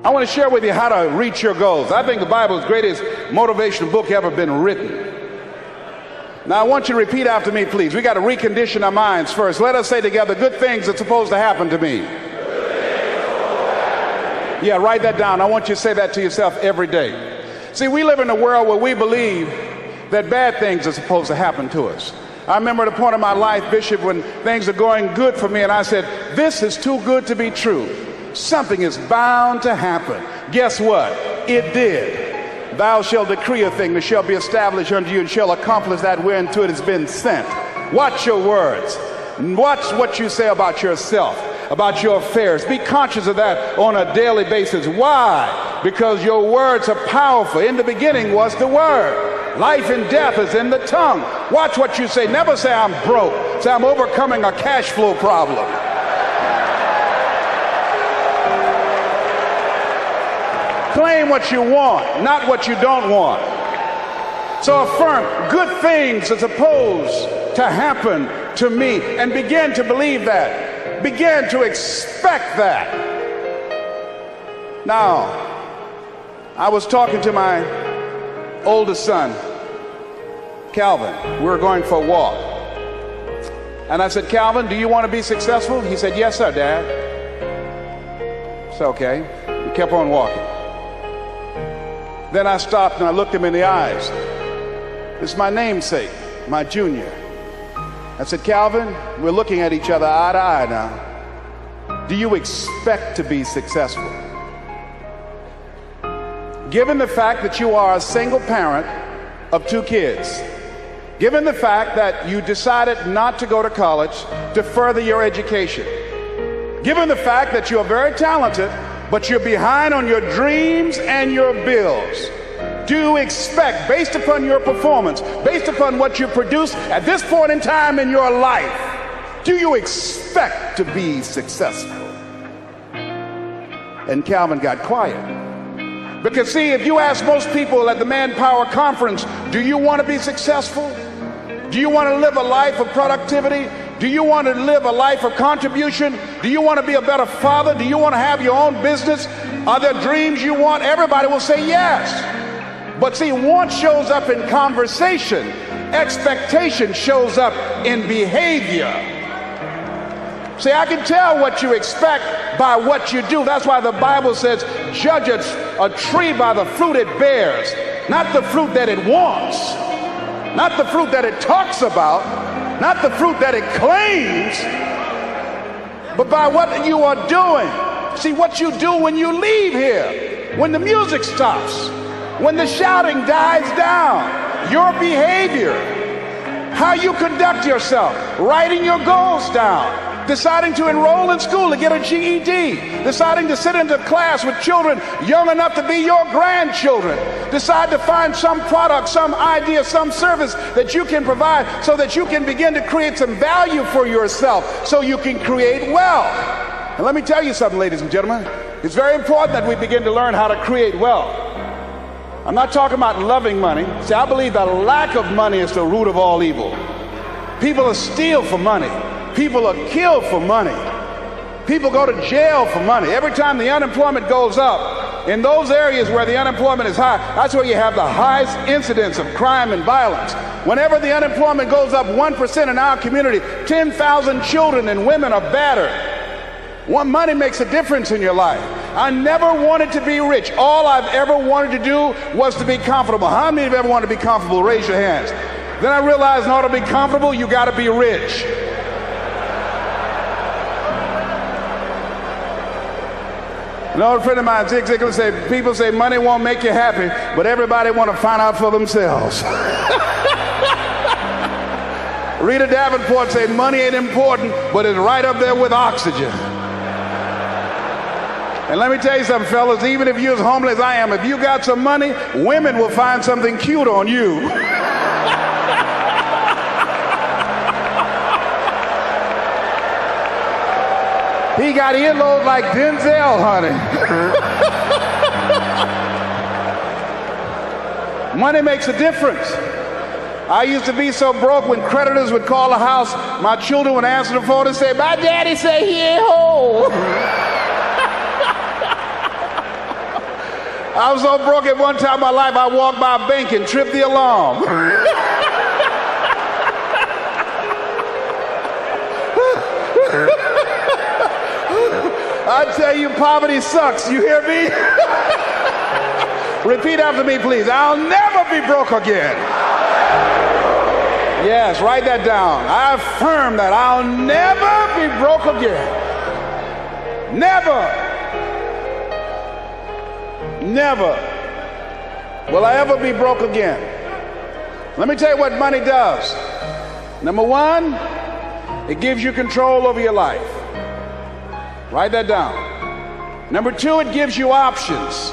I want to share with you how to reach your goals. I think the Bible is the greatest motivational book ever been written. Now I want you to repeat after me, please. We got to recondition our minds first. Let us say together, good things are supposed to happen to me. Yeah, write that down. I want you to say that to yourself every day. See, we live in a world where we believe that bad things are supposed to happen to us. I remember at a point in my life, Bishop, when things are going good for me, and I said, this is too good to be true. Something is bound to happen. Guess what? It did. Thou shalt decree a thing that shall be established unto you and shall accomplish that whereunto it has been sent. Watch your words. Watch what you say about yourself, about your affairs. Be conscious of that on a daily basis. Why? Because your words are powerful. In the beginning was the Word. Life and death is in the tongue. Watch what you say. Never say I'm broke. Say I'm overcoming a cash flow problem. Claim what you want, not what you don't want. So affirm, good things are supposed to happen to me, and begin to believe that. Begin to expect that. Now, I was talking to my oldest son, Calvin. We were going for a walk. And I said, Calvin, do you want to be successful? He said, yes, sir, Dad. It's okay. We kept on walking. Then I stopped and I looked him in the eyes. This is my namesake, my junior. I said, Calvin, we're looking at each other eye to eye now. Do you expect to be successful? Given the fact that you are a single parent of 2 kids, given the fact that you decided not to go to college to further your education, given the fact that you are very talented, but you're behind on your dreams and your bills, do you expect, based upon your performance, based upon what you produce at this point in time in your life, do you expect to be successful? And Calvin got quiet. Because see, if you ask most people at the Manpower Conference, do you want to be successful? Do you want to live a life of productivity? Do you want to live a life of contribution? Do you want to be a better father? Do you want to have your own business? Are there dreams you want? Everybody will say yes. But see, want shows up in conversation. Expectation shows up in behavior. See, I can tell what you expect by what you do. That's why the Bible says, judge a tree by the fruit it bears, not the fruit that it wants, not the fruit that it talks about, not the fruit that it claims, but by what you are doing. See, what you do when you leave here, when the music stops, when the shouting dies down, your behavior, how you conduct yourself, writing your goals down, deciding to enroll in school to get a GED, deciding to sit into class with children young enough to be your grandchildren, decide to find some product, some idea, some service that you can provide so that you can begin to create some value for yourself so you can create wealth. And let me tell you something, ladies and gentlemen, it's very important that we begin to learn how to create wealth. I'm not talking about loving money. See, I believe the lack of money is the root of all evil. People will steal for money. People are killed for money. People go to jail for money. Every time the unemployment goes up, in those areas where the unemployment is high, that's where you have the highest incidence of crime and violence. Whenever the unemployment goes up 1% in our community, 10,000 children and women are battered. Money makes a difference in your life. I never wanted to be rich. All I've ever wanted to do was to be comfortable. How many of you ever wanted to be comfortable? Raise your hands. Then I realized in order to be comfortable, you got to be rich. An old friend of mine, Zig Ziglar, said, people say money won't make you happy, but everybody want to find out for themselves. Rita Davenport said money ain't important, but it's right up there with oxygen. And let me tell you something, fellas, even if you're as homeless as I am, if you got some money, women will find something cute on you. He got earlobes like Denzel, honey. Money makes a difference. I used to be so broke when creditors would call the house, my children would answer the phone and say, my daddy say he ain't home. I was so broke at one time in my life, I walked by a bank and tripped the alarm. I tell you, poverty sucks. You hear me? Repeat after me, please. I'll never be broke again. Yes, write that down. I affirm that I'll never be broke again. Never. Never will I ever be broke again. Let me tell you what money does. Number one, it gives you control over your life. Write that down. Number two, it gives you options.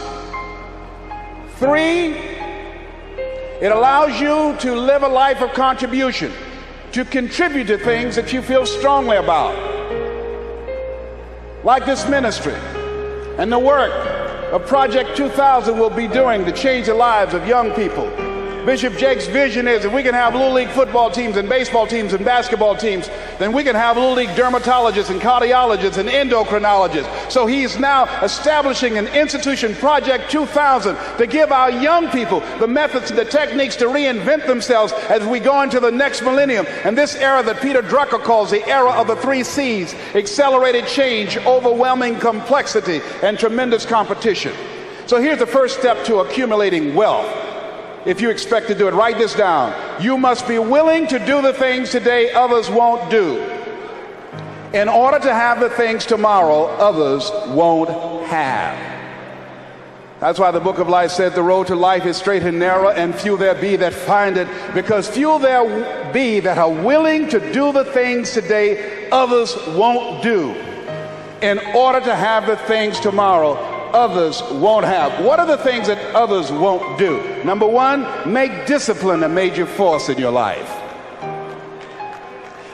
Three, it allows you to live a life of contribution, to contribute to things that you feel strongly about. Like this ministry and the work of Project 2000 will be doing to change the lives of young people. Bishop Jake's vision is if we can have Little League football teams and baseball teams and basketball teams, then we can have Little League dermatologists and cardiologists and endocrinologists. So he's now establishing an institution, Project 2000, to give our young people the methods and the techniques to reinvent themselves as we go into the next millennium. And this era that Peter Drucker calls the era of the 3 C's: accelerated change, overwhelming complexity, and tremendous competition. So here's the first step to accumulating wealth. If you expect to do it, write this down. You must be willing to do the things today others won't do, in order to have the things tomorrow others won't have. That's why the book of life said the road to life is straight and narrow, and few there be that find it, because few there be that are willing to do the things today others won't do, in order to have the things tomorrow others won't have. What are the things that others won't do? Number one, make discipline a major force in your life.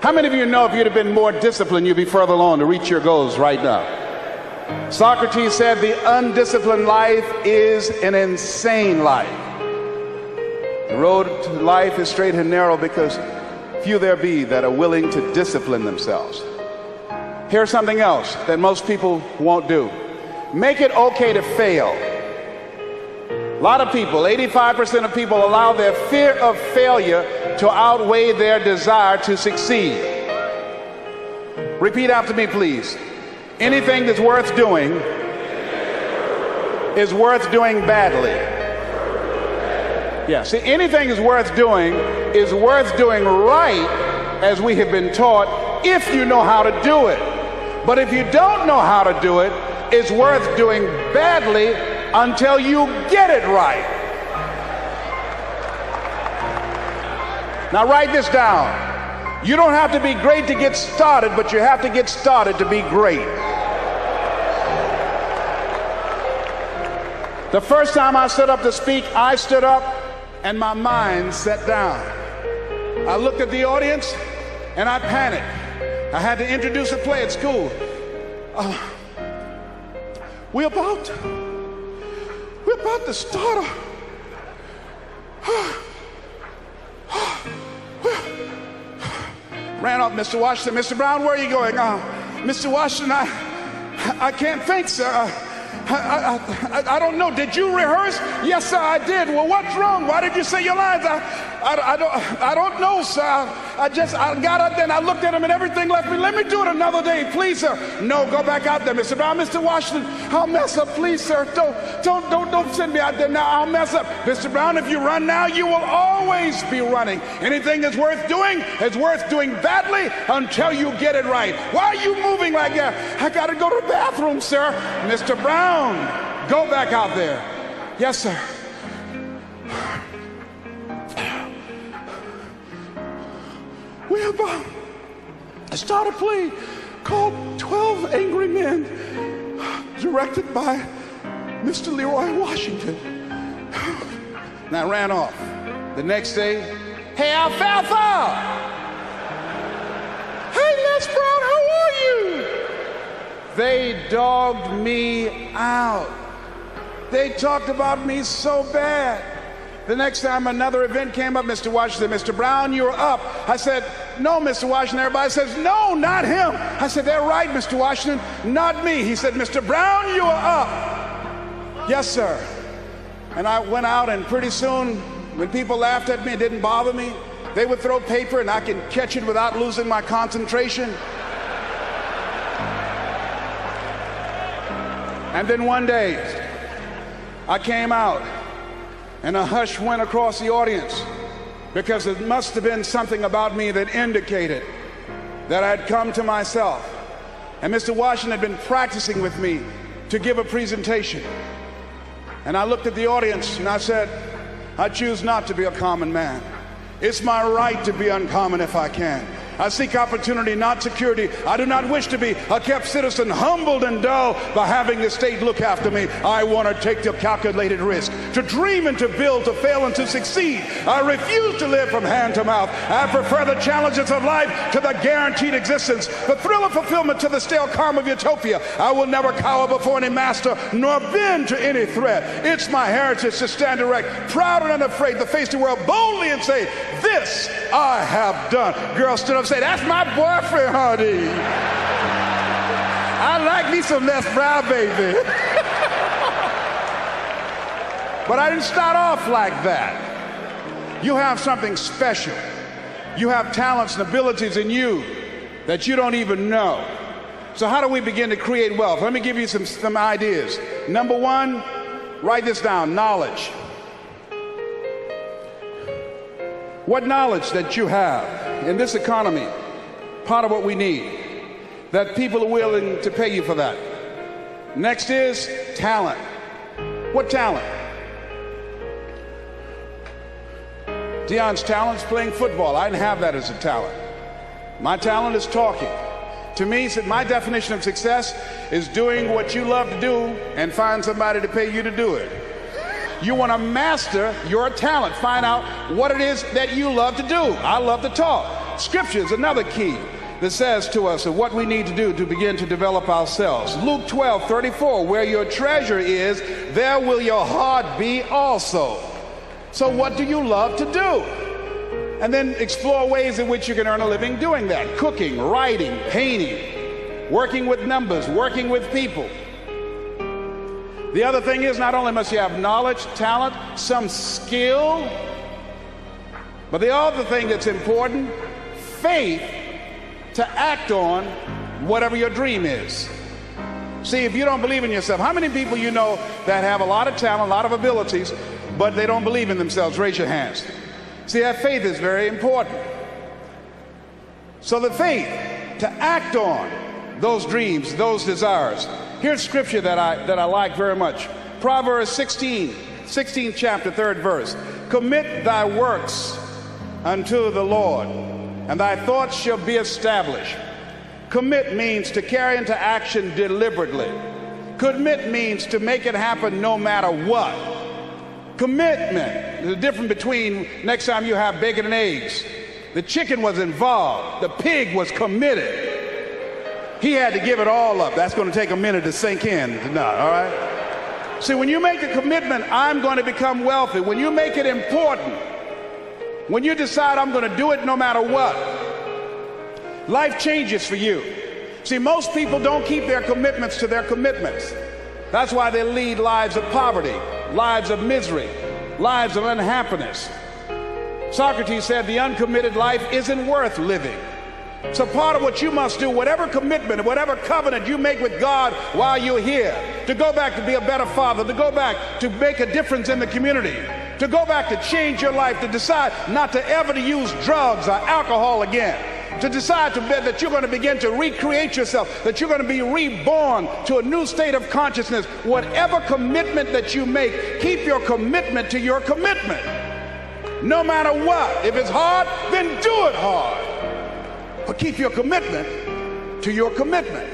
How many of you know if you'd have been more disciplined, you'd be further along to reach your goals right now? Socrates said the undisciplined life is an insane life. The road to life is straight and narrow, because few there be that are willing to discipline themselves. Here's something else that most people won't do. Make it okay to fail. A lot of people, 85% of people, allow their fear of failure to outweigh their desire to succeed. Repeat after me, please. Anything that's worth doing is worth doing badly. Yeah, see, anything is worth doing right, as we have been taught, if you know how to do it. But if you don't know how to do it, it's worth doing badly until you get it right. Now write this down. You don't have to be great to get started, but you have to get started to be great. The first time I stood up to speak, I stood up and my mind sat down. I looked at the audience and I panicked. I had to introduce a play at school. We're about to start ran off, Mr. Washington. Mr. Brown, where are you going? Mr. Washington, I can't think, sir. I don't know. Did you rehearse? Yes, sir, I did. Well, what's wrong? Why did you say your lines? I don't know, sir. I got up there and I looked at him and everything left me. Let me do it another day, please, sir. No, go back out there, Mr. Brown. Mr. Washington, I'll mess up, please, sir. Don't send me out there now. I'll mess up. Mr. Brown, if you run now, you will always be running. Anything that's worth doing is worth doing badly until you get it right. Why are you moving like that? I got to go to the bathroom, sir. Mr. Brown, go back out there. Yes, sir. We're about to start a play called 12 Angry Men, directed by Mr. Leroy Washington. And I ran off. The next day, hey, Alfalfa! Hey, Les Brown, how are you? They dogged me out. They talked about me so bad. The next time another event came up, Mr. Washington, Mr. Brown, you're up. I said, no, Mr. Washington. Everybody says, no, not him. I said, they're right, Mr. Washington, not me. He said, Mr. Brown, you are up. Yes, sir. And I went out, and pretty soon, when people laughed at me, it didn't bother me. They would throw paper, and I could catch it without losing my concentration. And then one day, I came out, and a hush went across the audience, because it must have been something about me that indicated that I'd come to myself. And Mr. Washington had been practicing with me to give a presentation. And I looked at the audience and I said, I choose not to be a common man. It's my right to be uncommon if I can. I seek opportunity, not security. I do not wish to be a kept citizen, humbled and dull by having the state look after me. I want to take the calculated risk, to dream and to build, to fail and to succeed. I refuse to live from hand to mouth. I prefer the challenges of life to the guaranteed existence, the thrill of fulfillment to the stale calm of utopia. I will never cower before any master, nor bend to any threat. It's my heritage to stand erect, proud and unafraid, to face the world boldly and say, this I have done. Girls stood up and say, that's my boyfriend, honey. I like me some Les Brown, baby. But I didn't start off like that. You have something special. You have talents and abilities in you that you don't even know. So how do we begin to create wealth? Let me give you some ideas. Number one, write this down, knowledge. What knowledge that you have in this economy, part of what we need, that people are willing to pay you for that. Next is talent. What talent? Dion's talent is playing football. I didn't have that as a talent. My talent is talking. To me, my definition of success is doing what you love to do and find somebody to pay you to do it. You want to master your talent. Find out what it is that you love to do. I love to talk. Scripture is another key that says to us of what we need to do to begin to develop ourselves. Luke 12:34, where your treasure is, there will your heart be also. So what do you love to do? And then explore ways in which you can earn a living doing that. Cooking, writing, painting, working with numbers, working with people. The other thing is, not only must you have knowledge, talent, some skill, but the other thing that's important, faith to act on whatever your dream is. See, if you don't believe in yourself, how many people you know that have a lot of talent, a lot of abilities, but they don't believe in themselves? Raise your hands. See, that faith is very important. So the faith to act on those dreams, those desires. Here's scripture that I like very much. Proverbs 16th chapter, 3rd verse. Commit thy works unto the Lord, and thy thoughts shall be established. Commit means to carry into action deliberately. Commit means to make it happen no matter what. Commitment. There's a difference between next time you have bacon and eggs. The chicken was involved. The pig was committed. He had to give it all up. That's going to take a minute to sink in tonight, all right? See, when you make the commitment, I'm going to become wealthy, when you make it important, when you decide I'm going to do it no matter what, life changes for you. See, most people don't keep their commitments to their commitments. That's why they lead lives of poverty, lives of misery, lives of unhappiness. Socrates said the uncommitted life isn't worth living. So part of what you must do, whatever commitment, whatever covenant you make with God while you're here, to go back to be a better father, to go back to make a difference in the community, to go back to change your life, to decide not to ever to use drugs or alcohol again, to decide that you're going to begin to recreate yourself, that you're going to be reborn to a new state of consciousness. Whatever commitment that you make, keep your commitment to your commitment. No matter what. If it's hard, then do it hard. But keep your commitment to your commitment.